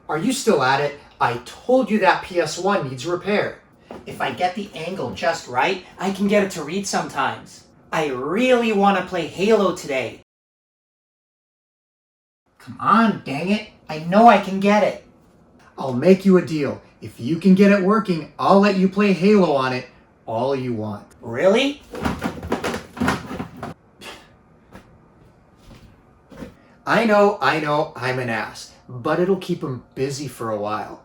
Are you still at it? I told you that PS1 needs repair. If I get the angle just right, I can get it to read sometimes. I really want to play Halo today. Come on, dang it. I know I can get it. I'll make you a deal. If you can get it working, I'll let you play Halo on it all you want. Really? I know, I'm an ass, but it'll keep him busy for a while.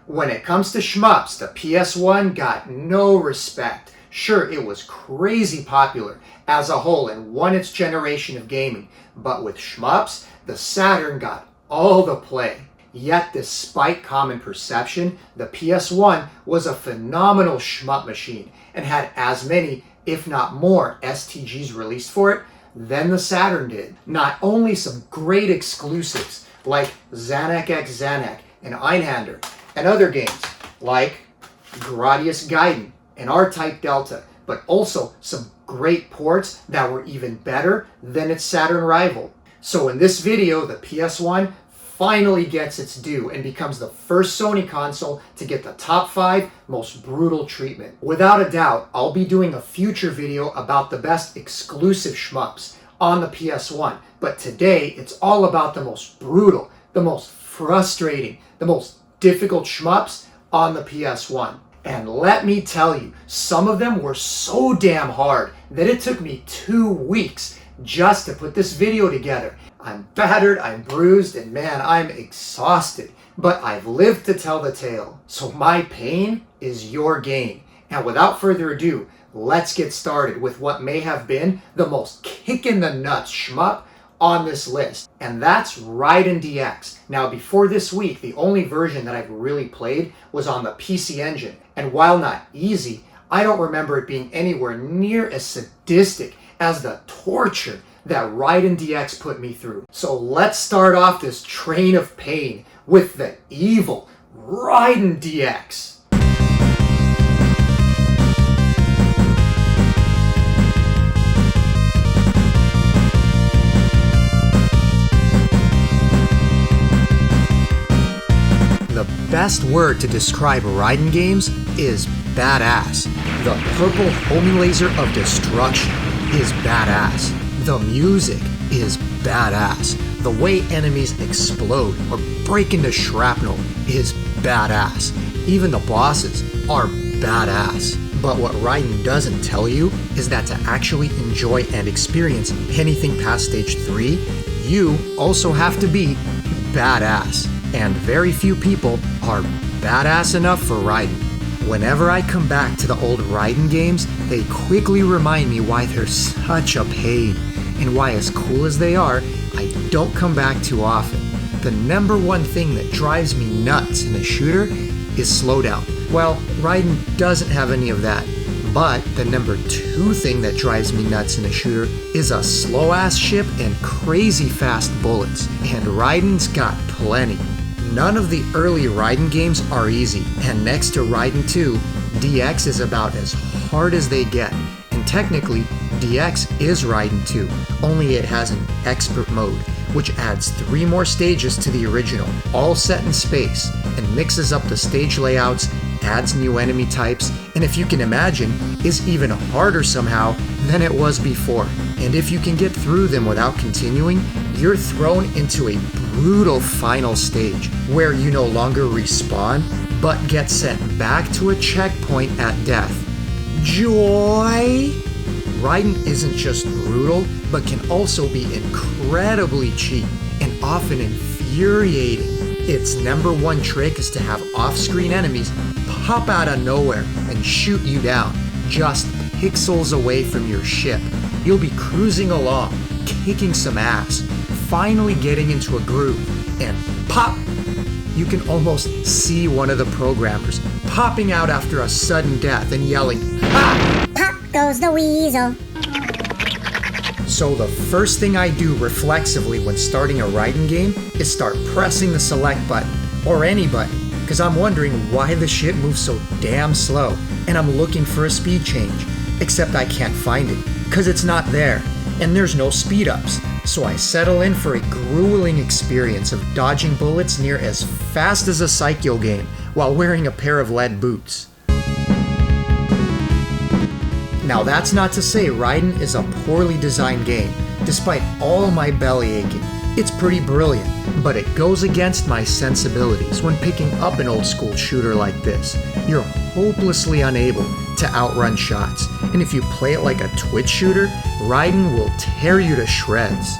When it comes to shmups, the PS1 got no respect. Sure, it was crazy popular as a whole and won its generation of gaming, but with shmups, the Saturn got all the play. Yet, despite common perception, the PS1 was a phenomenal shmup machine and had as many, if not more, STGs released for it than the Saturn did. Not only some great exclusives like Zanac X Zanac and Einhander, and other games like Gradius Gaiden and R-Type Delta, but also some great ports that were even better than its Saturn rival. So in this video, the PS1 finally gets its due and becomes the first Sony console to get the top 5 most brutal treatment. Without a doubt, I'll be doing a future video about the best exclusive shmups on the PS1, but today it's all about the most brutal, the most frustrating, the most difficult shmups on the PS1. And let me tell you, some of them were so damn hard that it took me 2 weeks just to put this video together. I'm battered, I'm bruised, and man, I'm exhausted. But I've lived to tell the tale. So my pain is your gain. And without further ado, let's get started with what may have been the most kick-in-the-nuts shmup on this list. And that's Raiden DX. Now, before this week, the only version that I've really played was on the PC Engine. And while not easy, I don't remember it being anywhere near as sadistic as the torture that Raiden DX put me through. So let's start off this train of pain with the evil Raiden DX. The best word to describe Raiden games is badass. The purple homing laser of destruction is badass. The music is badass. The way enemies explode or break into shrapnel is badass. Even the bosses are badass. But what Raiden doesn't tell you is that to actually enjoy and experience anything past stage 3, you also have to be badass. And very few people are badass enough for Raiden. Whenever I come back to the old Raiden games, they quickly remind me why they're such a pain, and why, as cool as they are, I don't come back too often. The number one thing that drives me nuts in a shooter is slowdown. Well, Raiden doesn't have any of that. But the number 2 thing that drives me nuts in a shooter is a slow-ass ship and crazy fast bullets. And Raiden's got plenty. None of the early Raiden games are easy, and next to Raiden 2, DX is about as hard as they get. And technically, DX is Raiden 2, only it has an expert mode, which adds 3 more stages to the original, all set in space, and mixes up the stage layouts, adds new enemy types, and if you can imagine, is even harder somehow than it was before. And if you can get through them without continuing, you're thrown into a brutal final stage, where you no longer respawn, but get sent back to a checkpoint at death. Joy! Raiden isn't just brutal, but can also be incredibly cheap, and often infuriating. Its number 1 trick is to have off-screen enemies pop out of nowhere and shoot you down, just pixels away from your ship. You'll be cruising along, kicking some ass, finally getting into a groove, and pop! You can almost see one of the programmers popping out after a sudden death and yelling, "Ha!" Pop goes the Weasel. So the first thing I do reflexively when starting a Raiden game is start pressing the select button, or any button, because I'm wondering why the shit moves so damn slow, and I'm looking for a speed change, except I can't find it, because it's not there, and there's no speed ups. So I settle in for a grueling experience of dodging bullets near as fast as a Psycho game while wearing a pair of lead boots. Now that's not to say Raiden is a poorly designed game. Despite all my belly aching, it's pretty brilliant, but it goes against my sensibilities when picking up an old school shooter like this. You're hopelessly unable to outrun shots, and if you play it like a twitch shooter, Raiden will tear you to shreds.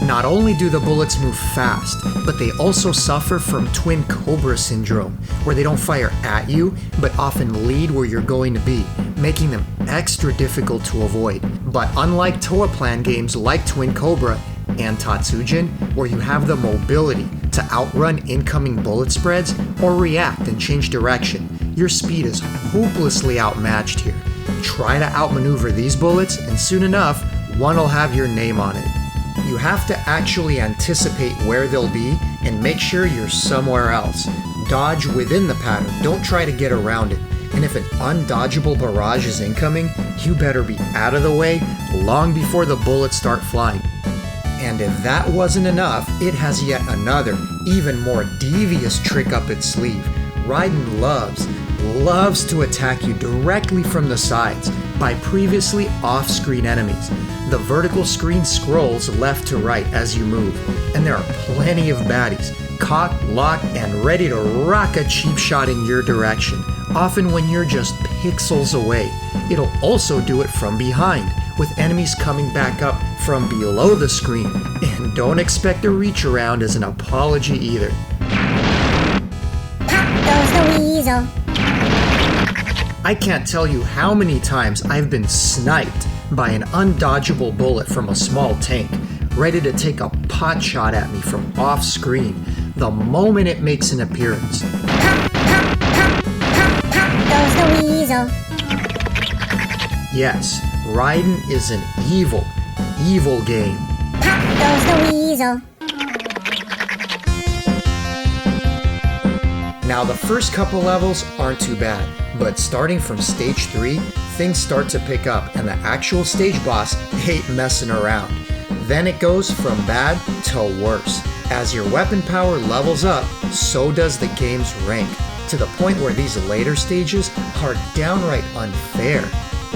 Not only do the bullets move fast, but they also suffer from twin cobra syndrome, where they don't fire at you, but often lead where you're going to be, making them extra difficult to avoid. But unlike Toaplan games like Twin Cobra and Tatsujin, where you have the mobility to outrun incoming bullet spreads or react and change direction, your speed is hopelessly outmatched here. Try to outmaneuver these bullets, and soon enough, one will have your name on it. You have to actually anticipate where they'll be and make sure you're somewhere else. Dodge within the pattern, don't try to get around it. And if an undodgeable barrage is incoming, you better be out of the way long before the bullets start flying. And if that wasn't enough, it has yet another, even more devious trick up its sleeve. Raiden loves to attack you directly from the sides by previously off-screen enemies. The vertical screen scrolls left to right as you move, and there are plenty of baddies, cocked, locked, and ready to rock a cheap shot in your direction, often when you're just pixels away. It'll also do it from behind, with enemies coming back up from below the screen, and don't expect a reach around as an apology either. Pop goes the weasel. I can't tell you how many times I've been sniped by an undodgeable bullet from a small tank, ready to take a pot shot at me from off screen the moment it makes an appearance. Pop goes the weasel. Yes, Raiden is an evil game. Pop goes the weasel. Now the first couple levels aren't too bad, but starting from stage 3, things start to pick up and the actual stage boss ain't messing around. Then it goes from bad to worse. As your weapon power levels up, so does the game's rank, to the point where these later stages are downright unfair.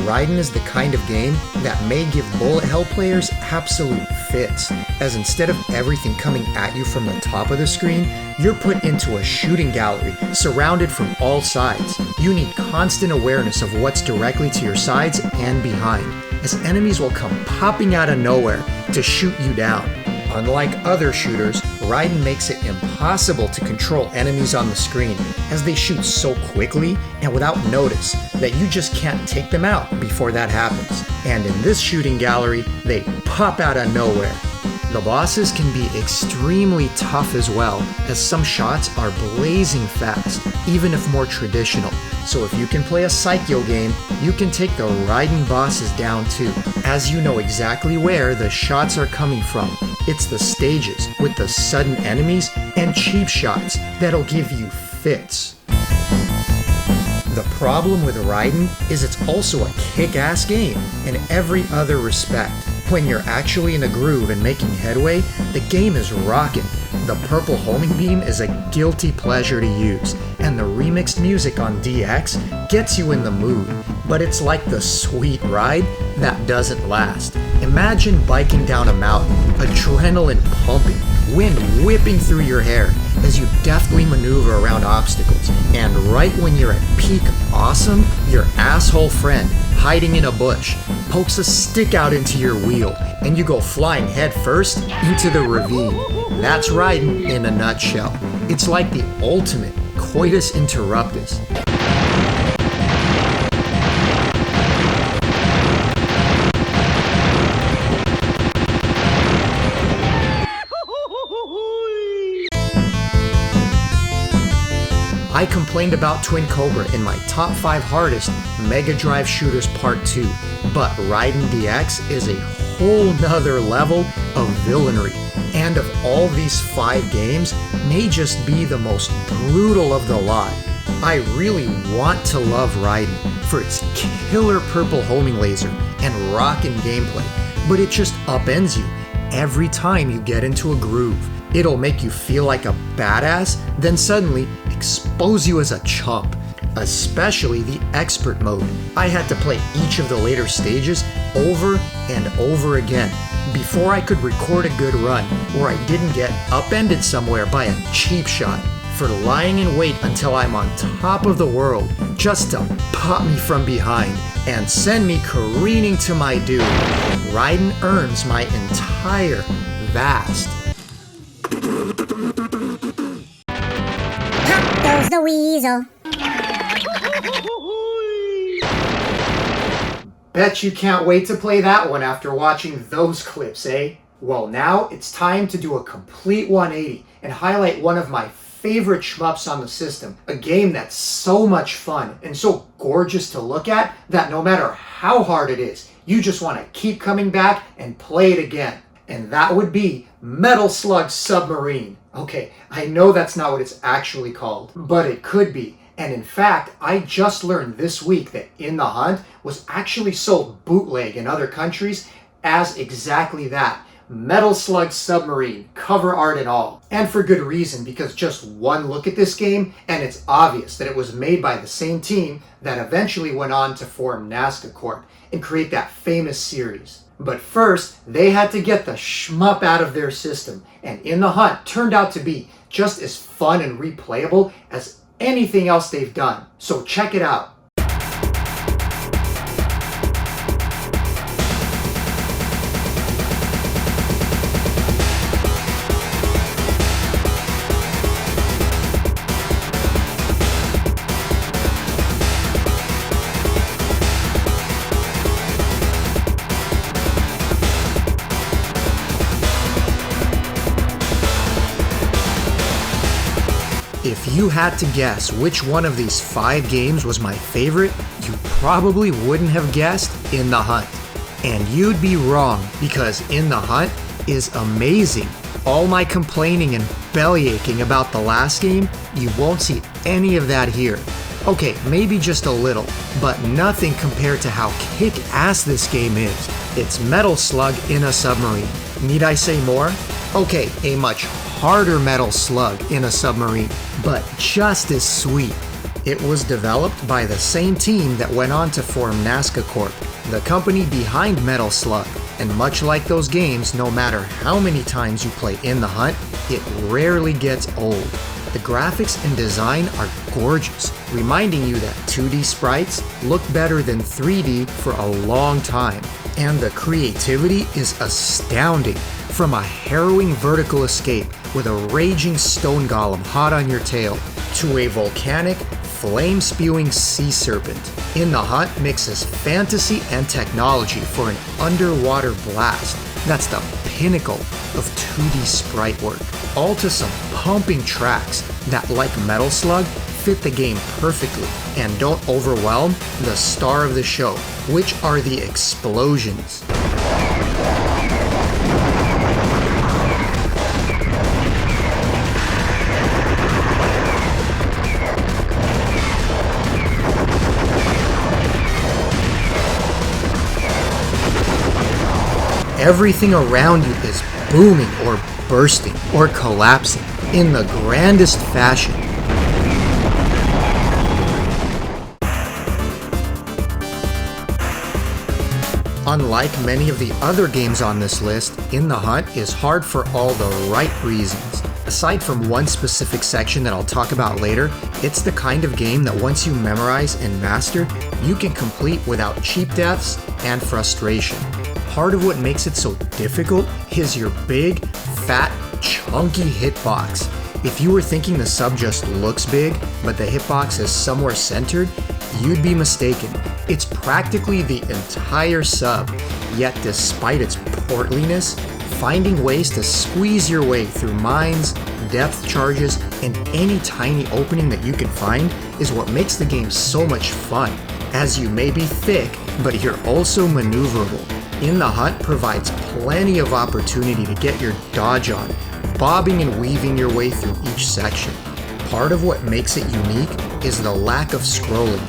Raiden is the kind of game that may give bullet hell players absolute fits, as instead of everything coming at you from the top of the screen, you're put into a shooting gallery surrounded from all sides. You need constant awareness of what's directly to your sides and behind, as enemies will come popping out of nowhere to shoot you down. Unlike other shooters, Raiden makes it impossible to control enemies on the screen, as they shoot so quickly and without notice that you just can't take them out before that happens. And in this shooting gallery, they pop out of nowhere. The bosses can be extremely tough as well, as some shots are blazing fast, even if more traditional. So if you can play a Psycho game, you can take the Raiden bosses down too, as you know exactly where the shots are coming from. It's the stages with the sudden enemies and cheap shots that'll give you fits. The problem with Raiden is it's also a kick-ass game in every other respect. When you're actually in a groove and making headway, the game is rockin'. The purple homing beam is a guilty pleasure to use, and the remixed music on DX gets you in the mood. But it's like the sweet ride that doesn't last. Imagine biking down a mountain, adrenaline pumping, wind whipping through your hair as you deftly maneuver around obstacles, and right when you're at peak awesome, your asshole friend, hiding in a bush, pokes a stick out into your wheel, and you go flying head first into the ravine. That's Raiden in a nutshell. It's like the ultimate coitus interruptus. I complained about Twin Cobra in my top 5 hardest Mega Drive shooters part 2, but Raiden DX is a whole nother level of villainy, and of all these 5 games, may just be the most brutal of the lot. I really want to love Raiden for its killer purple homing laser and rockin' gameplay, but it just upends you every time you get into a groove. It'll make you feel like a badass, then suddenly expose you as a chump. Especially the expert mode. I had to play each of the later stages over and over again before I could record a good run where I didn't get upended somewhere by a cheap shot for lying in wait until I'm on top of the world just to pop me from behind and send me careening to my doom. Raiden earns my entire vast. Pop goes the weasel. Bet you can't wait to play that one after watching those clips, eh? Well, now it's time to do a complete 180 and highlight one of my favorite shmups on the system. A game that's so much fun and so gorgeous to look at that no matter how hard it is, you just want to keep coming back and play it again. And that would be Metal Slug Submarine. Okay, I know that's not what it's actually called, but it could be. And in fact, I just learned this week that In the Hunt was actually sold bootleg in other countries as exactly that. Metal Slug Submarine, cover art and all. And for good reason, because just one look at this game, and it's obvious that it was made by the same team that eventually went on to form NASCA Corp and create that famous series. But first, they had to get the shmup out of their system, and In the Hunt turned out to be just as fun and replayable as anything else they've done. So check it out. If you had to guess which one of these 5 games was my favorite, you probably wouldn't have guessed In the Hunt. And you'd be wrong, because In the Hunt is amazing. All my complaining and belly aching about the last game, you won't see any of that here. Okay, maybe just a little, but nothing compared to how kick-ass this game is. It's Metal Slug in a submarine. Need I say more? Okay, a much harder Metal Slug in a submarine, but just as sweet. It was developed by the same team that went on to form NASCA Corp, the company behind Metal Slug, and much like those games, no matter how many times you play In the Hunt, it rarely gets old. The graphics and design are gorgeous, reminding you that 2D sprites look better than 3D for a long time. And the creativity is astounding. From a harrowing vertical escape with a raging stone golem hot on your tail, to a volcanic, flame-spewing sea serpent. In the Hunt mixes fantasy and technology for an underwater blast. That's the pinnacle of 2D sprite work. All to some pumping tracks that, like Metal Slug, fit the game perfectly and don't overwhelm the star of the show, which are the explosions. Everything around you is booming or bursting or collapsing in the grandest fashion. Unlike many of the other games on this list, In the Hunt is hard for all the right reasons. Aside from one specific section that I'll talk about later, it's the kind of game that once you memorize and master, you can complete without cheap deaths and frustration. Part of what makes it so difficult is your big, fat, chunky hitbox. If you were thinking the sub just looks big, but the hitbox is somewhere centered, you'd be mistaken. It's practically the entire sub, yet despite its portliness, finding ways to squeeze your way through mines, depth charges, and any tiny opening that you can find is what makes the game so much fun, as you may be thick, but you're also maneuverable. In the Hunt provides plenty of opportunity to get your dodge on, bobbing and weaving your way through each section. Part of what makes it unique is the lack of scrolling.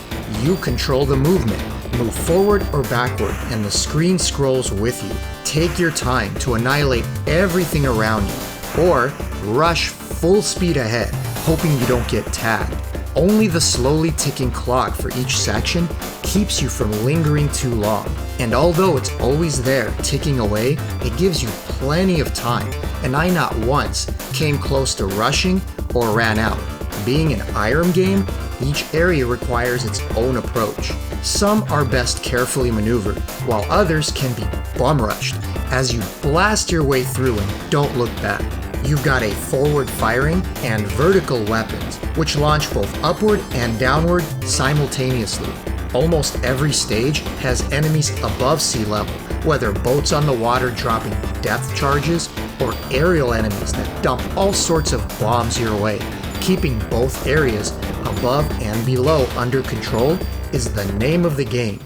You control the movement, move forward or backward, and the screen scrolls with you, take your time to annihilate everything around you, or rush full speed ahead, hoping you don't get tagged. Only the slowly ticking clock for each section keeps you from lingering too long. And although it's always there ticking away, it gives you plenty of time, and I not once came close to rushing or ran out. Being an IREM game, each area requires its own approach. Some are best carefully maneuvered, while others can be bum rushed as you blast your way through and don't look back. You've got a forward firing and vertical weapons, which launch both upward and downward simultaneously. Almost every stage has enemies above sea level, whether boats on the water dropping depth charges or aerial enemies that dump all sorts of bombs your way. Keeping both areas above and below under control is the name of the game.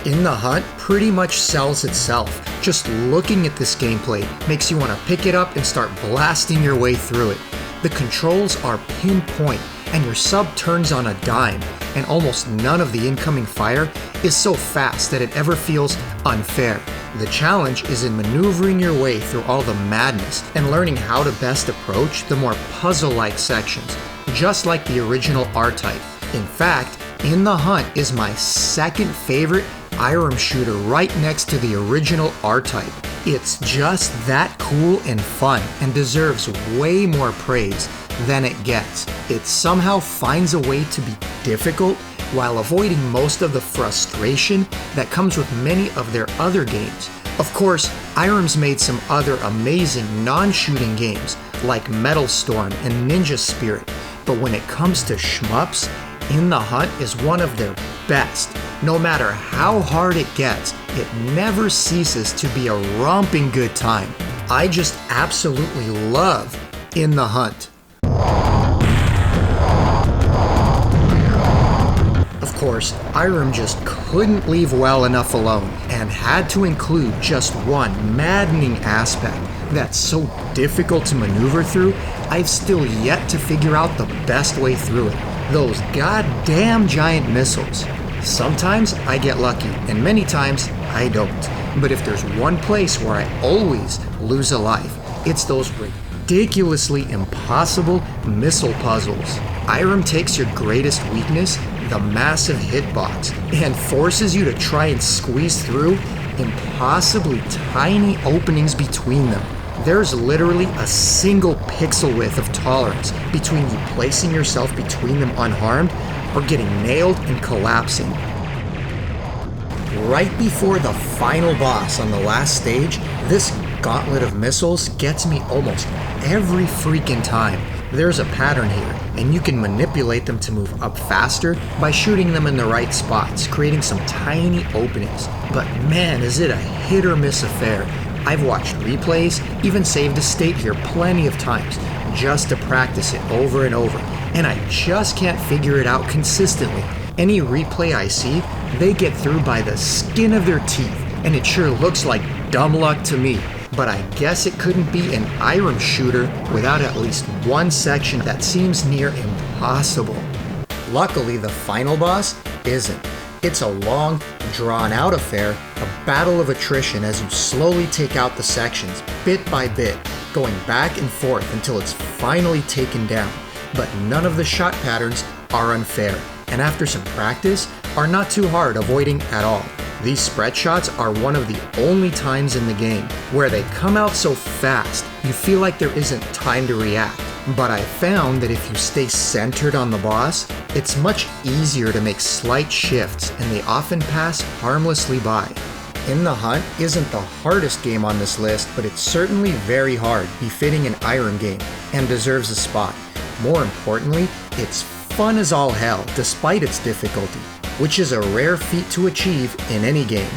In the Hunt pretty much sells itself. Just looking at this gameplay makes you want to pick it up and start blasting your way through it. The controls are pinpoint, and your sub turns on a dime, and almost none of the incoming fire is so fast that it ever feels unfair. The challenge is in maneuvering your way through all the madness and learning how to best approach the more puzzle-like sections, just like the original R-Type. In fact, In the Hunt is my second favorite IREM shooter right next to the original R-Type. It's just that cool and fun and deserves way more praise than it gets. It somehow finds a way to be difficult while avoiding most of the frustration that comes with many of their other games. Of course, IREM's made some other amazing non-shooting games like Metal Storm and Ninja Spirit, but when it comes to shmups, In the Hunt is one of their best. No matter how hard it gets, it never ceases to be a romping good time. I just absolutely love In the Hunt. Of course, IREM just couldn't leave well enough alone and had to include just one maddening aspect that's so difficult to maneuver through, I've still yet to figure out the best way through it. Those goddamn giant missiles. Sometimes I get lucky, and many times I don't. But if there's one place where I always lose a life, it's those ridiculously impossible missile puzzles. IREM takes your greatest weakness, the massive hitbox, and forces you to try and squeeze through impossibly tiny openings between them. There's literally a single pixel width of tolerance between you placing yourself between them unharmed or getting nailed and collapsing. Right before the final boss on the last stage, this gauntlet of missiles gets me almost every freaking time. There's a pattern here, and you can manipulate them to move up faster by shooting them in the right spots, creating some tiny openings. But man, is it a hit or miss affair. I've watched replays, even saved a state here plenty of times, just to practice it over and over, and I just can't figure it out consistently. Any replay I see, they get through by the skin of their teeth, and it sure looks like dumb luck to me. But I guess it couldn't be an IREM shooter without at least one section that seems near impossible. Luckily, the final boss isn't. It's a long, drawn-out affair, a battle of attrition as you slowly take out the sections, bit by bit, going back and forth until it's finally taken down. But none of the shot patterns are unfair, and after some practice, are not too hard avoiding at all. These spread shots are one of the only times in the game where they come out so fast, you feel like there isn't time to react. But I found that if you stay centered on the boss, it's much easier to make slight shifts and they often pass harmlessly by. In the Hunt isn't the hardest game on this list, but it's certainly very hard, befitting an IREM game, and deserves a spot. More importantly, it's fun as all hell despite its difficulty, which is a rare feat to achieve in any game.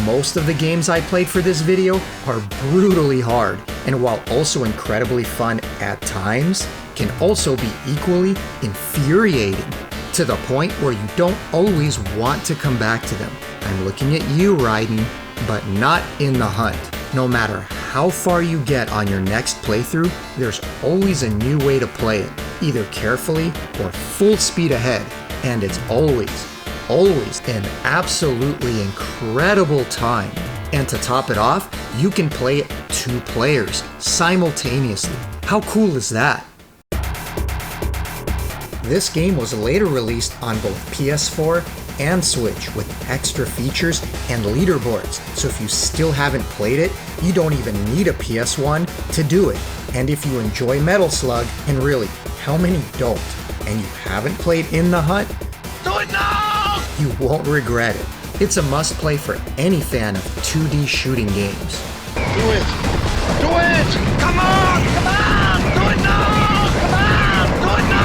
Most of the games I played for this video are brutally hard, and while also incredibly fun at times, can also be equally infuriating, to the point where you don't always want to come back to them. I'm looking at you, Raiden, but not In the Hunt. No matter how far you get on your next playthrough, there's always a new way to play it, either carefully or full speed ahead, and it's always always an absolutely incredible time. And to top it off, you can play it 2 players simultaneously. How cool is that? This game was later released on both PS4 and Switch with extra features and leaderboards, so if you still haven't played it, you don't even need a PS1 to do it. And if you enjoy Metal Slug, and really, how many don't, and you haven't played In the Hunt, do it now! You won't regret it. It's a must-play for any fan of 2D shooting games. Do it! Do it! Come on! Come on! Do it now! Come on! Do it now!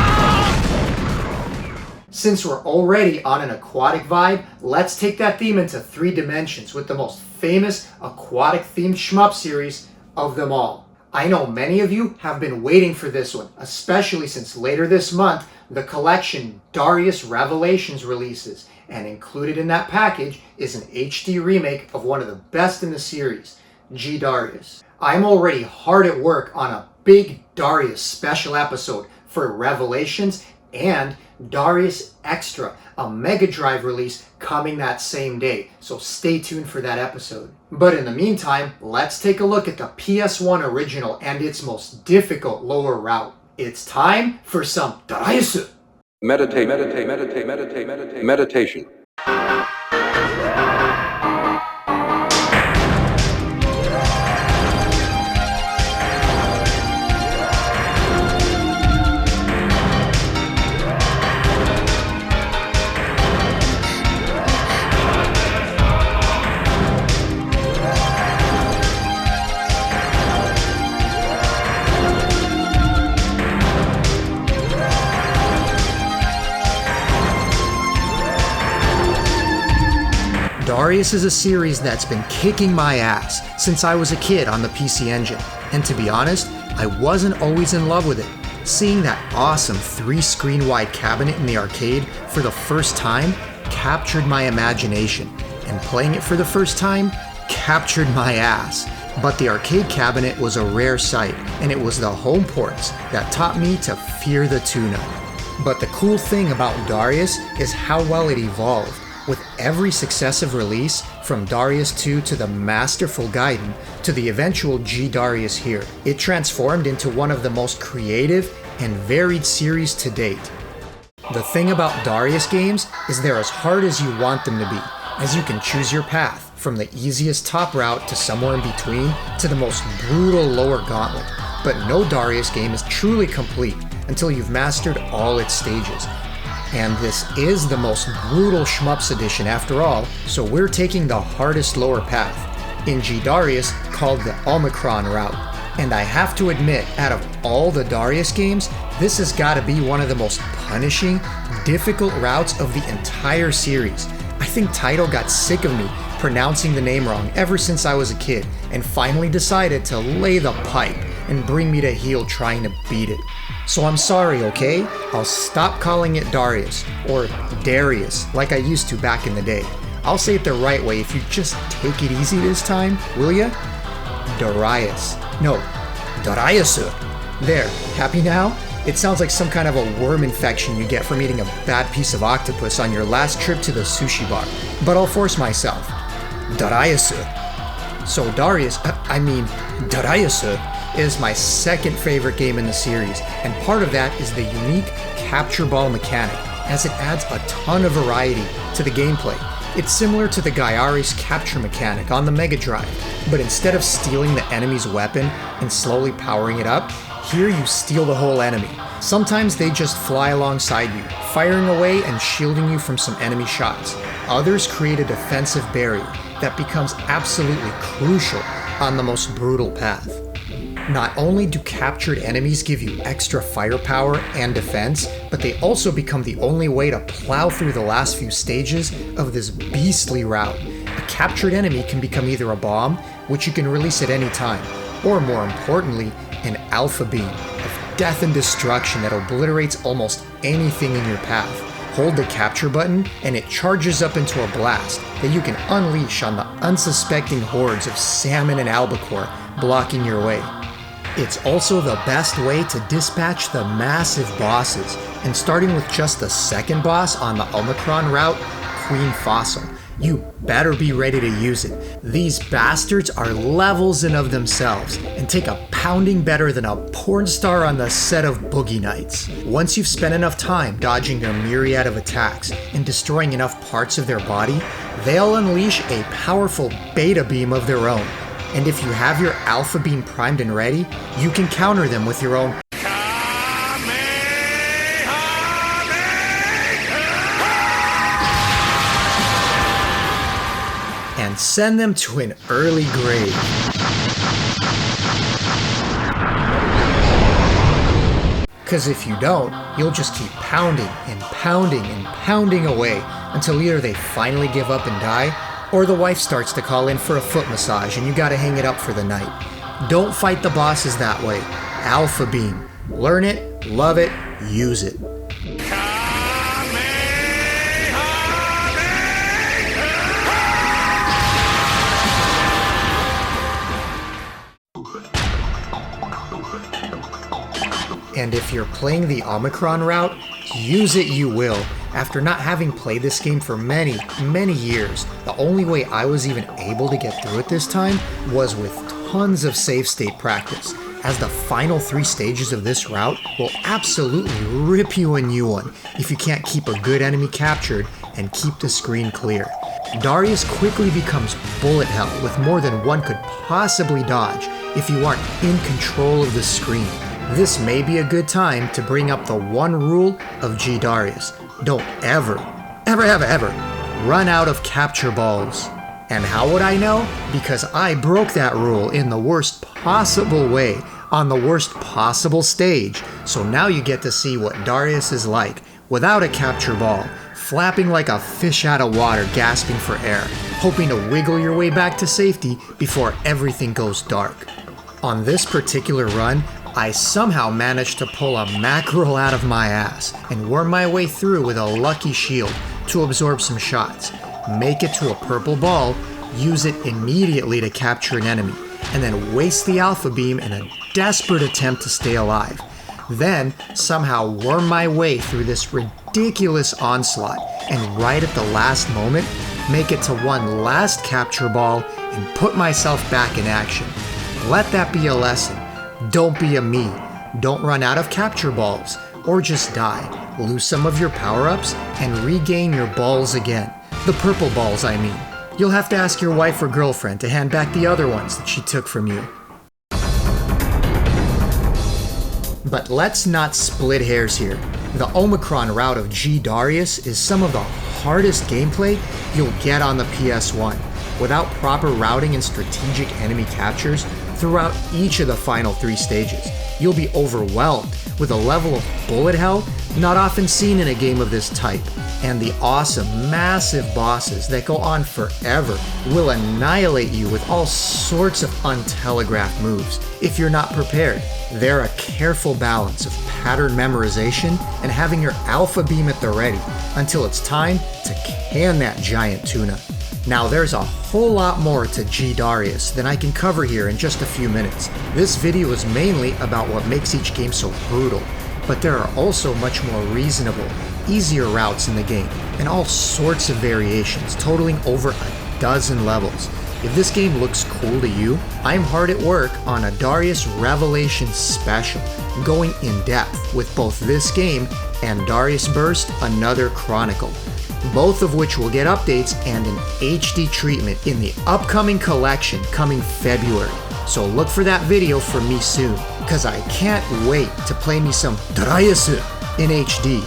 Since we're already on an aquatic vibe, let's take that theme into 3 dimensions with the most famous aquatic-themed shmup series of them all. I know many of you have been waiting for this one, especially since later this month, the collection Darius Revelations releases, and included in that package is an HD remake of one of the best in the series, G Darius. I'm already hard at work on a big Darius special episode for Revelations and Darius Extra, a Mega Drive release coming that same day, so stay tuned for that episode. But in the meantime, let's take a look at the PS1 original and its most difficult lower route. It's time for some Darius. Meditation. Darius is a series that's been kicking my ass since I was a kid on the PC Engine, and to be honest, I wasn't always in love with it. Seeing that awesome 3-screen wide cabinet in the arcade for the first time captured my imagination, and playing it for the first time captured my ass. But the arcade cabinet was a rare sight, and it was the home ports that taught me to fear the tuna. But the cool thing about Darius is how well it evolved. With every successive release, from Darius 2 to the masterful Gaiden to the eventual G Darius here, it transformed into one of the most creative and varied series to date. The thing about Darius games is they're as hard as you want them to be, as you can choose your path, from the easiest top route to somewhere in between to the most brutal lower gauntlet. But no Darius game is truly complete until you've mastered all its stages. And this is the most brutal Shmups edition after all, so we're taking the hardest lower path, in G Darius called the Omicron route. And I have to admit, out of all the Darius games, this has got to be one of the most punishing, difficult routes of the entire series. I think TAITO got sick of me pronouncing the name wrong ever since I was a kid, and finally decided to lay the pipe and bring me to heel trying to beat it. So I'm sorry, okay? I'll stop calling it Darius, or Darius, like I used to back in the day. I'll say it the right way if you just take it easy this time, will ya? Darius. No, Darius. There, happy now? It sounds like some kind of a worm infection you get from eating a bad piece of octopus on your last trip to the sushi bar. But I'll force myself. Darius. So Darius is my second favorite game in the series, and part of that is the unique capture ball mechanic, as it adds a ton of variety to the gameplay. It's similar to the Gaidari's capture mechanic on the Mega Drive, but instead of stealing the enemy's weapon and slowly powering it up, here you steal the whole enemy. Sometimes they just fly alongside you, firing away and shielding you from some enemy shots. Others create a defensive barrier that becomes absolutely crucial on the most brutal path. Not only do captured enemies give you extra firepower and defense, but they also become the only way to plow through the last few stages of this beastly route. A captured enemy can become either a bomb, which you can release at any time, or more importantly, an alpha beam of death and destruction that obliterates almost anything in your path. Hold the capture button and it charges up into a blast that you can unleash on the unsuspecting hordes of salmon and albacore blocking your way. It's also the best way to dispatch the massive bosses, and starting with just the second boss on the Omicron route, Queen Fossil. You better be ready to use it. These bastards are levels in of themselves and take a pounding better than a porn star on the set of Boogie Nights. Once you've spent enough time dodging their myriad of attacks and destroying enough parts of their body, they'll unleash a powerful beta beam of their own. And if you have your alpha beam primed and ready, you can counter them with your own and send them to an early grave. Cause if you don't, you'll just keep pounding and pounding and pounding away until either they finally give up and die, or the wife starts to call in for a foot massage and you gotta hang it up for the night. Don't fight the bosses that way. Alpha Beam. Learn it, love it, use it. And if you're playing the Omicron route, use it you will. After not having played this game for many, many years, the only way I was even able to get through it this time was with tons of save state practice, as the final 3 stages of this route will absolutely rip you a new one if you can't keep a good enemy captured and keep the screen clear. Darius quickly becomes bullet hell with more than one could possibly dodge if you aren't in control of the screen. This may be a good time to bring up the one rule of G Darius. Don't ever run out of capture balls. And how would I know? Because I broke that rule in the worst possible way on the worst possible stage. So now you get to see what Darius is like without a capture ball, flapping like a fish out of water, gasping for air, hoping to wiggle your way back to safety before everything goes dark. On this particular run, I somehow managed to pull a mackerel out of my ass and worm my way through with a lucky shield to absorb some shots, make it to a purple ball, use it immediately to capture an enemy, and then waste the alpha beam in a desperate attempt to stay alive. Then somehow worm my way through this ridiculous onslaught and right at the last moment, make it to one last capture ball and put myself back in action. Let that be a lesson. Don't be a me. Don't run out of capture balls, or just die. Lose some of your power-ups and regain your balls again. The purple balls, I mean. You'll have to ask your wife or girlfriend to hand back the other ones that she took from you. But let's not split hairs here. The Omicron route of G Darius is some of the hardest gameplay you'll get on the PS1. Without proper routing and strategic enemy captures throughout each of the final 3 stages, you'll be overwhelmed with a level of bullet hell not often seen in a game of this type, and the awesome, massive bosses that go on forever will annihilate you with all sorts of untelegraphed moves if you're not prepared. They're a careful balance of pattern memorization and having your alpha beam at the ready until it's time to can that giant tuna. Now there's a whole lot more to G Darius than I can cover here in just a few minutes. This video is mainly about what makes each game so brutal, but there are also much more reasonable, easier routes in the game, and all sorts of variations totaling over a dozen levels. If this game looks cool to you, I'm hard at work on a Darius Revelation special, going in depth with both this game and Darius Burst Another Chronicle, both of which will get updates and an HD treatment in the upcoming collection coming February. So look for that video from me soon, cause I can't wait to play me some Darius in HD.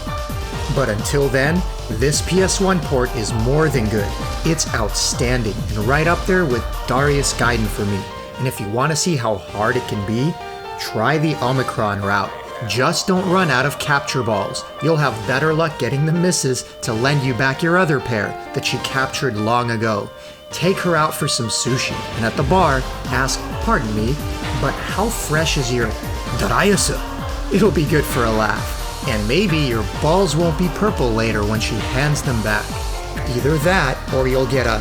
But until then, this PS1 port is more than good. It's outstanding and right up there with Darius Gaiden for me. And if you want to see how hard it can be, try the Omicron route. Just don't run out of capture balls. You'll have better luck getting the misses to lend you back your other pair that you captured long ago. Take her out for some sushi, and at the bar, ask, "Pardon me, but how fresh is your Darius?" It'll be good for a laugh. And maybe your balls won't be purple later when she hands them back. Either that, or you'll get a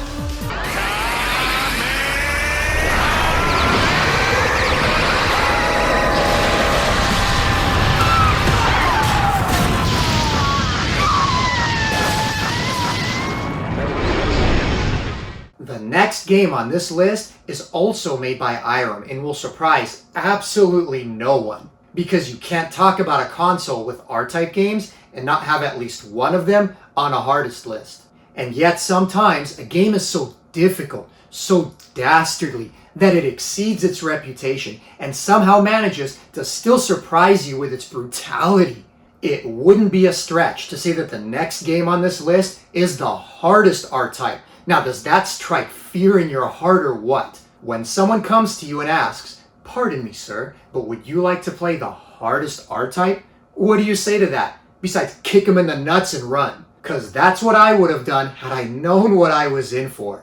next game on this list is also made by IREM and will surprise absolutely no one. Because you can't talk about a console with R-Type games and not have at least one of them on a hardest list. And yet sometimes a game is so difficult, so dastardly, that it exceeds its reputation and somehow manages to still surprise you with its brutality. It wouldn't be a stretch to say that the next game on this list is the hardest R-Type. Now, does that strike fear in your heart or what? When someone comes to you and asks, "Pardon me, sir, but would you like to play the hardest R-Type?" What do you say to that? Besides kick him in the nuts and run. 'Cause that's what I would have done had I known what I was in for.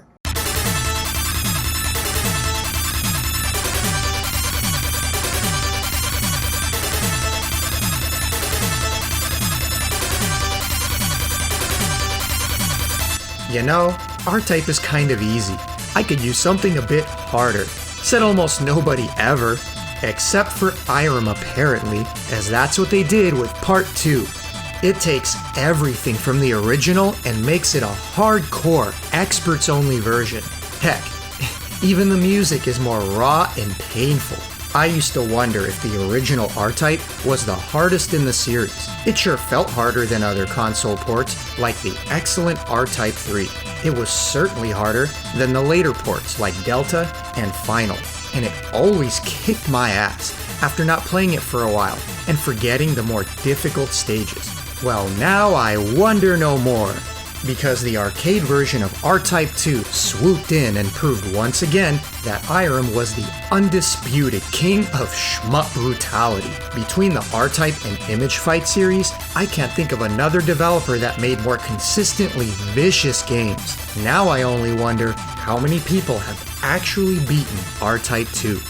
You know, R-Type is kind of easy. I could use something a bit harder. Said almost nobody ever. Except for IREM apparently, as that's what they did with Part 2. It takes everything from the original and makes it a hardcore, experts-only version. Heck, even the music is more raw and painful. I used to wonder if the original R-Type was the hardest in the series. It sure felt harder than other console ports, like the excellent R-Type 3. It was certainly harder than the later ports like Delta and Final, and it always kicked my ass after not playing it for a while and forgetting the more difficult stages. Well, now I wonder no more, because the arcade version of R-Type 2 swooped in and proved once again that IREM was the undisputed king of shmup brutality. Between the R-Type and Image Fight series, I can't think of another developer that made more consistently vicious games. Now I only wonder how many people have actually beaten R-Type 2.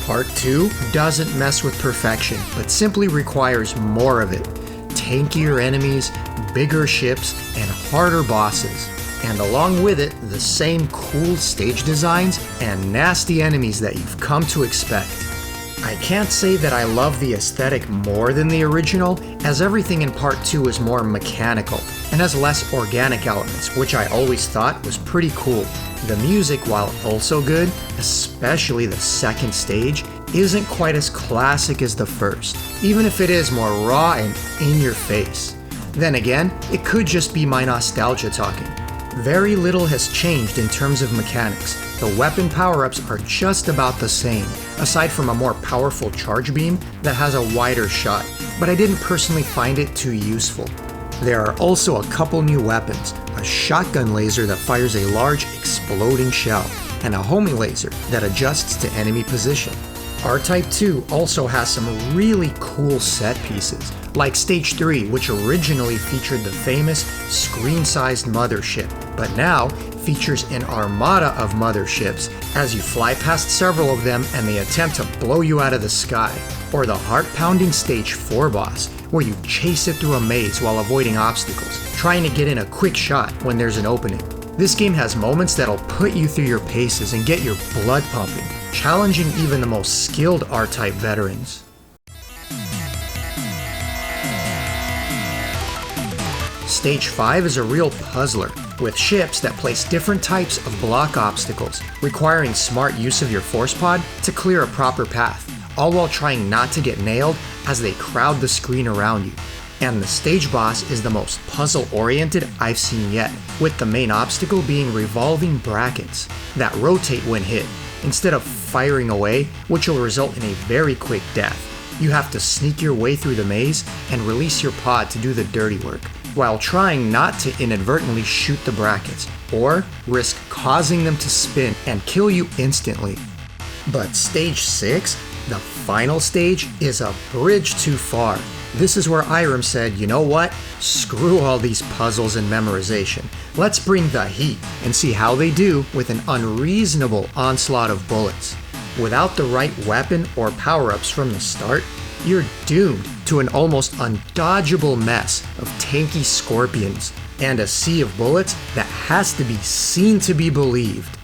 Part 2 doesn't mess with perfection, but simply requires more of it. Tankier enemies, bigger ships, and harder bosses. And along with it, the same cool stage designs and nasty enemies that you've come to expect. I can't say that I love the aesthetic more than the original, as everything in Part 2 is more mechanical and has less organic elements, which I always thought was pretty cool. The music, while also good, especially the second stage, isn't quite as classic as the first, even if it is more raw and in your face. Then again, it could just be my nostalgia talking. Very little has changed in terms of mechanics. The weapon power-ups are just about the same, aside from a more powerful charge beam that has a wider shot, but I didn't personally find it too useful. There are also a couple new weapons, a shotgun laser that fires a large exploding shell, and a homing laser that adjusts to enemy position. R-Type 2 also has some really cool set pieces, like Stage 3, which originally featured the famous screen-sized mothership, but now features an armada of motherships as you fly past several of them and they attempt to blow you out of the sky. Or the heart-pounding Stage 4 boss, where you chase it through a maze while avoiding obstacles, trying to get in a quick shot when there's an opening. This game has moments that'll put you through your paces and get your blood pumping, challenging even the most skilled R-Type veterans. Stage 5 is a real puzzler, with ships that place different types of block obstacles, requiring smart use of your force pod to clear a proper path, all while trying not to get nailed as they crowd the screen around you. And the stage boss is the most puzzle-oriented I've seen yet, with the main obstacle being revolving brackets that rotate when hit, instead of firing away, which will result in a very quick death. You have to sneak your way through the maze and release your pod to do the dirty work, while trying not to inadvertently shoot the brackets, or risk causing them to spin and kill you instantly. But Stage 6, the final stage, is a bridge too far. This is where IREM said, you know what? Screw all these puzzles and memorization. Let's bring the heat and see how they do with an unreasonable onslaught of bullets. Without the right weapon or power-ups from the start, you're doomed to an almost undodgeable mess of tanky scorpions and a sea of bullets that has to be seen to be believed.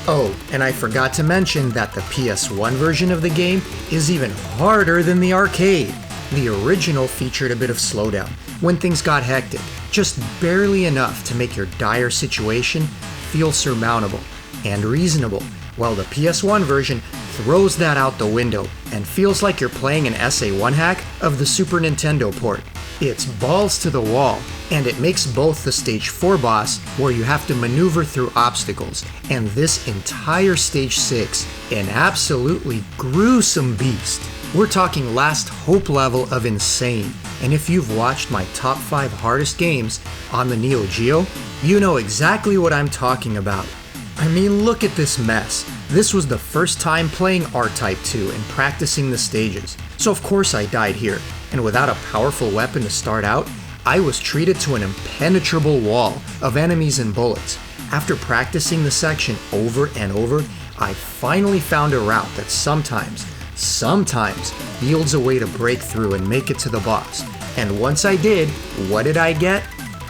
Oh, and I forgot to mention that the PS1 version of the game is even harder than the arcade. The original featured a bit of slowdown when things got hectic, just barely enough to make your dire situation feel surmountable and reasonable, while the PS1 version throws that out the window and feels like you're playing an SA1 hack of the Super Nintendo port. It's balls to the wall, and it makes both the Stage 4 boss, where you have to maneuver through obstacles, and this entire Stage 6 an absolutely gruesome beast. We're talking last hope level of insane, and if you've watched my top 5 hardest games on the Neo Geo, you know exactly what I'm talking about. I mean, look at this mess. This was the first time playing R-Type 2 and practicing the stages, so of course I died here, and without a powerful weapon to start out, I was treated to an impenetrable wall of enemies and bullets. After practicing the section over and over, I finally found a route that sometimes yields a way to break through and make it to the boss. And once I did, what did I get?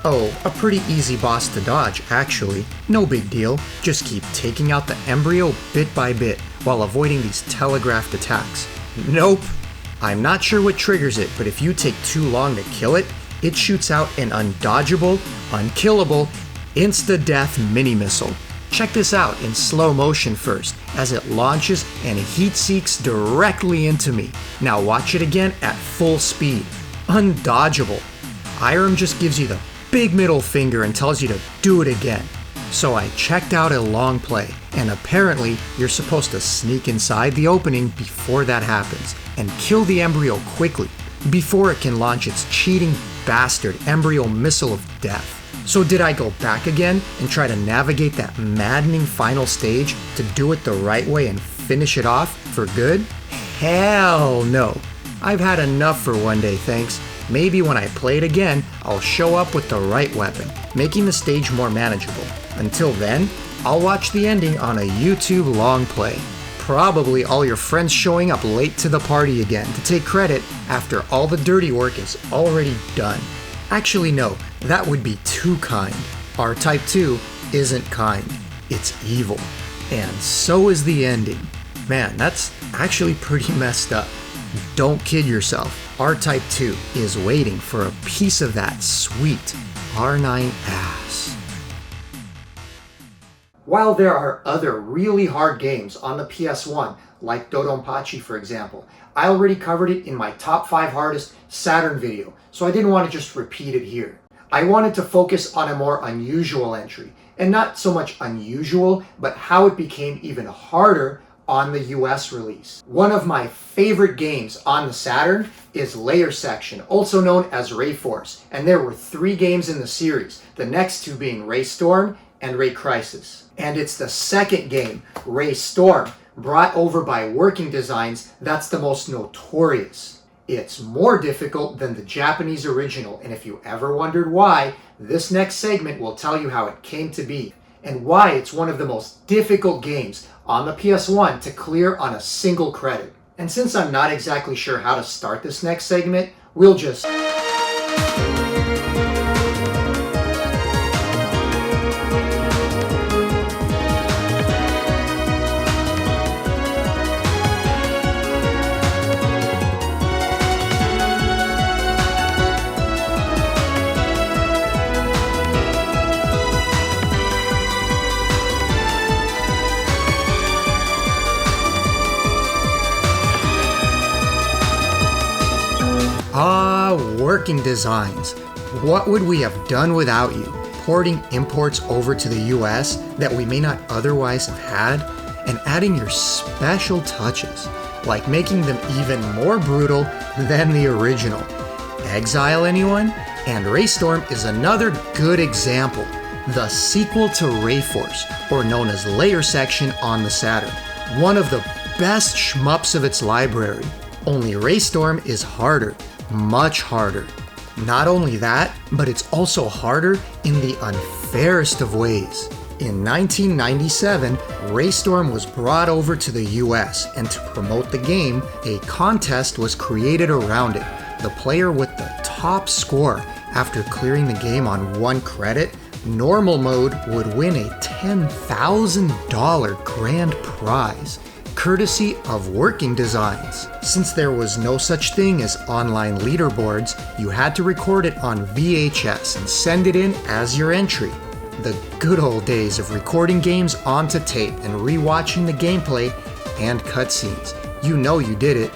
Oh, a pretty easy boss to dodge, actually. No big deal, just keep taking out the embryo bit by bit while avoiding these telegraphed attacks. Nope. I'm not sure what triggers it, but if you take too long to kill it, it shoots out an undodgeable, unkillable, insta-death mini-missile. Check this out in slow motion first, as it launches and heat-seeks directly into me. Now watch it again at full speed. Undodgeable. IREM just gives you the big middle finger and tells you to do it again. So I checked out a long play, and apparently you're supposed to sneak inside the opening before that happens, and kill the embryo quickly, before it can launch its cheating bastard embryo missile of death. So did I go back again and try to navigate that maddening final stage to do it the right way and finish it off for good? Hell no. I've had enough for one day, thanks. Maybe when I play it again, I'll show up with the right weapon, making the stage more manageable. Until then, I'll watch the ending on a YouTube long play. Probably all your friends showing up late to the party again to take credit after all the dirty work is already done. Actually no, that would be too kind. R-Type 2 isn't kind, it's evil. And so is the ending. Man, that's actually pretty messed up. Don't kid yourself. R-Type 2 is waiting for a piece of that sweet R9 ass. While there are other really hard games on the PS1, like Dodonpachi for example, I already covered it in my top 5 hardest Saturn video, so I didn't want to just repeat it here. I wanted to focus on a more unusual entry, and not so much unusual, but how it became even harder on the US release. One of my favorite games on the Saturn is Layer Section, also known as Ray Force, and there were 3 games in the series, the next 2 being Raystorm and Ray Crisis. And it's the second game, Raystorm, brought over by Working Designs, that's the most notorious. It's more difficult than the Japanese original, and if you ever wondered why, this next segment will tell you how it came to be, and why it's one of the most difficult games on the PS1 to clear on a single credit. And since I'm not exactly sure how to start this next segment, we'll just... Working Designs. What would we have done without you? Porting imports over to the US that we may not otherwise have had, and adding your special touches, like making them even more brutal than the original. Exile anyone? And Raystorm is another good example. The sequel to Rayforce, or known as Layer Section on the Saturn. One of the best shmups of its library. Only Raystorm is harder. Much harder. Not only that, but it's also harder in the unfairest of ways. In 1997, Raystorm was brought over to the US, and to promote the game, a contest was created around it. The player with the top score after clearing the game on 1 credit, normal mode, would win a $10,000 grand prize. courtesy of Working Designs. Since there was no such thing as online leaderboards, you had to record it on VHS and send it in as your entry. The good old days of recording games onto tape and rewatching the gameplay and cutscenes. You know you did it.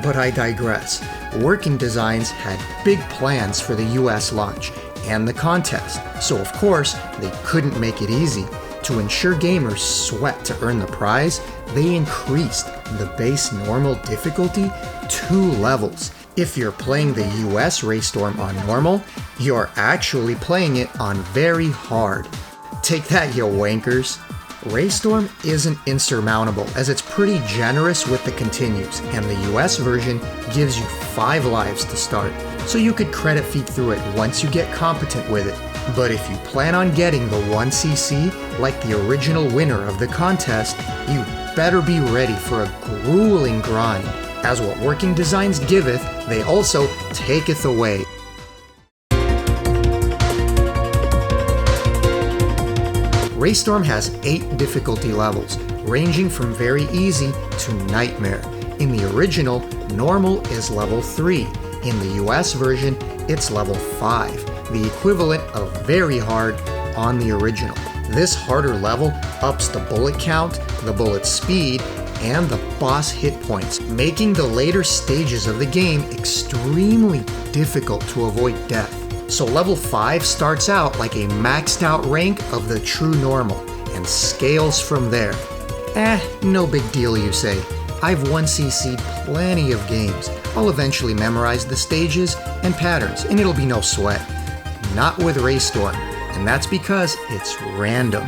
But I digress. Working Designs had big plans for the US launch and the contest, so of course they couldn't make it easy. To ensure gamers sweat to earn the prize, they increased the base normal difficulty 2 levels. If you're playing the US Raystorm on normal, you're actually playing it on very hard. Take that, you wankers. Raystorm isn't insurmountable, as it's pretty generous with the continues, and the US version gives you 5 lives to start, so you could credit feed through it once you get competent with it. But if you plan on getting the 1cc, like the original winner of the contest, you better be ready for a grueling grind, as what Working Designs giveth, they also taketh away. Raystorm has 8 difficulty levels, ranging from very easy to nightmare. In the original, normal is level 3. In the US version, it's level 5, the equivalent of very hard on the original. This harder level ups the bullet count, the bullet speed, and the boss hit points, making the later stages of the game extremely difficult to avoid death. So level 5 starts out like a maxed out rank of the true normal, and scales from there. No big deal, you say. I've 1cc'd plenty of games. I'll eventually memorize the stages and patterns, and it'll be no sweat. Not with Raystorm, and that's because it's random.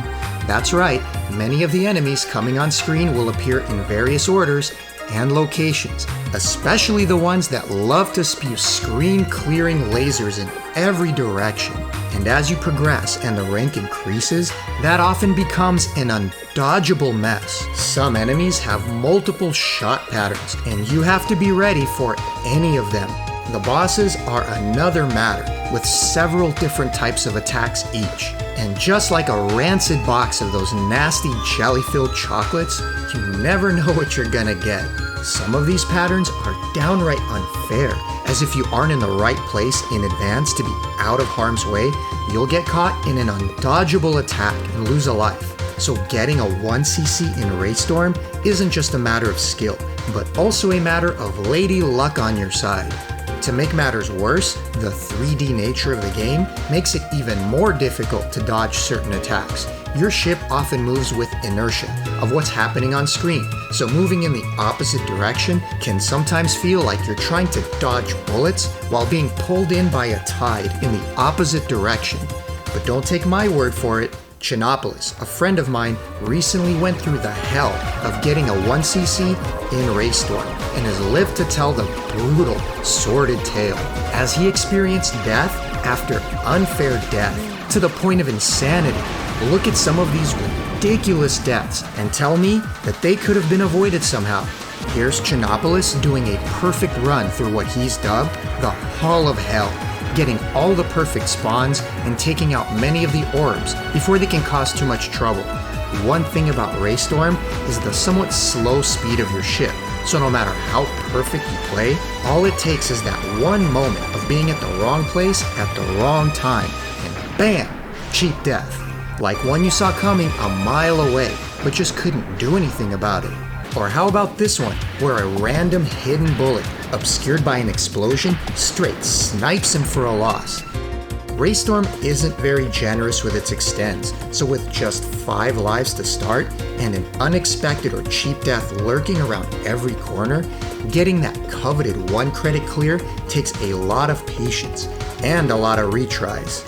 That's right, many of the enemies coming on screen will appear in various orders and locations, especially the ones that love to spew screen-clearing lasers in every direction. And as you progress and the rank increases, that often becomes an undodgeable mess. Some enemies have multiple shot patterns, and you have to be ready for any of them. The bosses are another matter, with several different types of attacks each. And just like a rancid box of those nasty jelly-filled chocolates, you never know what you're gonna get. Some of these patterns are downright unfair, as if you aren't in the right place in advance to be out of harm's way, you'll get caught in an undodgeable attack and lose a life. So getting a 1cc in Raystorm isn't just a matter of skill, but also a matter of lady luck on your side. To make matters worse, the 3D nature of the game makes it even more difficult to dodge certain attacks. Your ship often moves with inertia of what's happening on screen, so moving in the opposite direction can sometimes feel like you're trying to dodge bullets while being pulled in by a tide in the opposite direction. But don't take my word for it. Chinopolis, a friend of mine, recently went through the hell of getting a 1cc in Raystorm and has lived to tell the brutal, sordid tale as he experienced death after unfair death to the point of insanity. Look at some of these ridiculous deaths and tell me that they could have been avoided somehow. Here's Chinopolis doing a perfect run through what he's dubbed the Hall of Hell, getting all the perfect spawns and taking out many of the orbs before they can cause too much trouble. One thing about Raystorm is the somewhat slow speed of your ship, so no matter how perfect you play, all it takes is that one moment of being at the wrong place at the wrong time, and bam! Cheap death. Like one you saw coming a mile away, but just couldn't do anything about it. Or how about this one, where a random hidden bullet, obscured by an explosion, straight snipes him for a loss. Raystorm isn't very generous with its extends, so with just 5 lives to start, and an unexpected or cheap death lurking around every corner, getting that coveted 1 credit clear takes a lot of patience, and a lot of retries.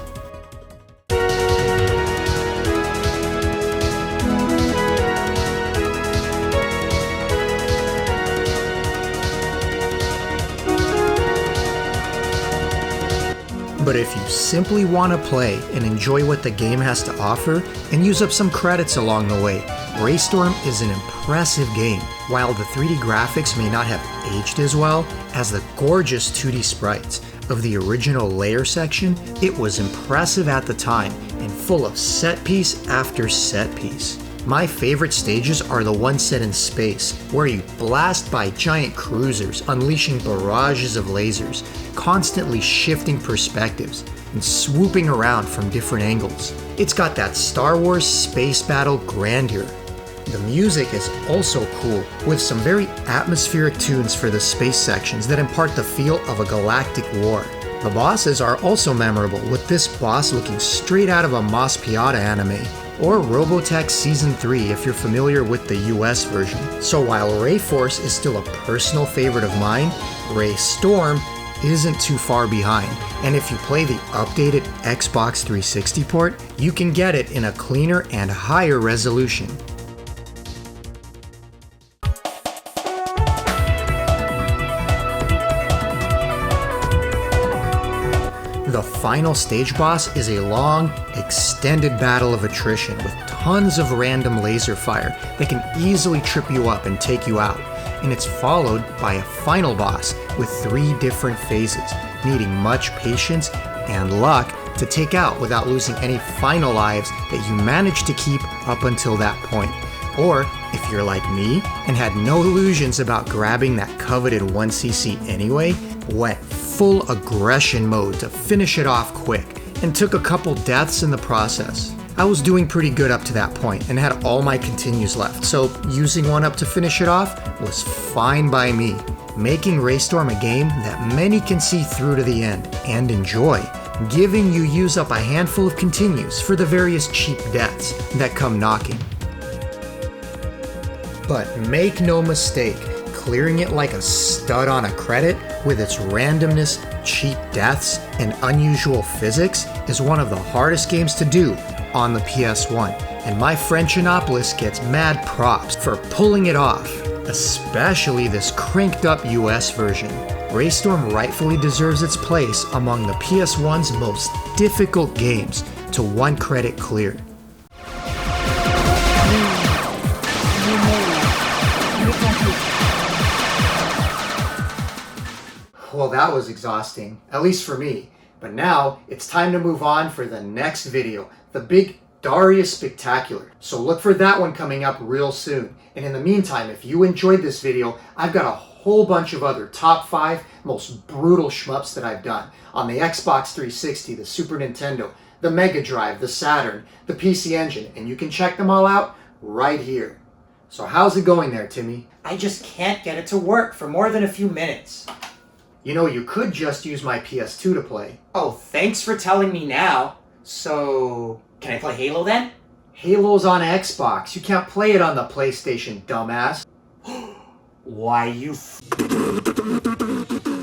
But if you simply want to play and enjoy what the game has to offer and use up some credits along the way, Raystorm is an impressive game. While the 3D graphics may not have aged as well as the gorgeous 2D sprites of the original layer section, it was impressive at the time and full of set piece after set piece. My favorite stages are the ones set in space, where you blast by giant cruisers, unleashing barrages of lasers, constantly shifting perspectives, and swooping around from different angles. It's got that Star Wars space battle grandeur. The music is also cool, with some very atmospheric tunes for the space sections that impart the feel of a galactic war. The bosses are also memorable, with this boss looking straight out of a Mas Piata anime, or Robotech Season 3 if you're familiar with the US version. So while Ray Force is still a personal favorite of mine, Raystorm isn't too far behind, and if you play the updated Xbox 360 port, you can get it in a cleaner and higher resolution. The final stage boss is a long, extended battle of attrition with tons of random laser fire that can easily trip you up and take you out, and it's followed by a final boss with 3 different phases, needing much patience and luck to take out without losing any final lives that you managed to keep up until that point. Or, if you're like me and had no illusions about grabbing that coveted 1cc anyway, went full aggression mode to finish it off quick, and took a couple deaths in the process. I was doing pretty good up to that point and had all my continues left, so using one up to finish it off was fine by me, making Raystorm a game that many can see through to the end and enjoy, giving you use up a handful of continues for the various cheap deaths that come knocking. But make no mistake, clearing it like a stud on a credit with its randomness, cheap deaths, and unusual physics is one of the hardest games to do on the PS1, and my friend Chinopolis gets mad props for pulling it off, especially this cranked up US version. Raystorm rightfully deserves its place among the PS1's most difficult games to 1 credit clear. Well, that was exhausting, at least for me. But now, it's time to move on for the next video, the big Darius Spectacular. So look for that one coming up real soon. And in the meantime, if you enjoyed this video, I've got a whole bunch of other top 5 most brutal shmups that I've done on the Xbox 360, the Super Nintendo, the Mega Drive, the Saturn, the PC Engine, and you can check them all out right here. So how's it going there, Timmy? I just can't get it to work for more than a few minutes. You know, you could just use my PS2 to play. Oh, thanks for telling me now. So, can I play Halo then? Halo's on Xbox. You can't play it on the PlayStation, dumbass. Why, you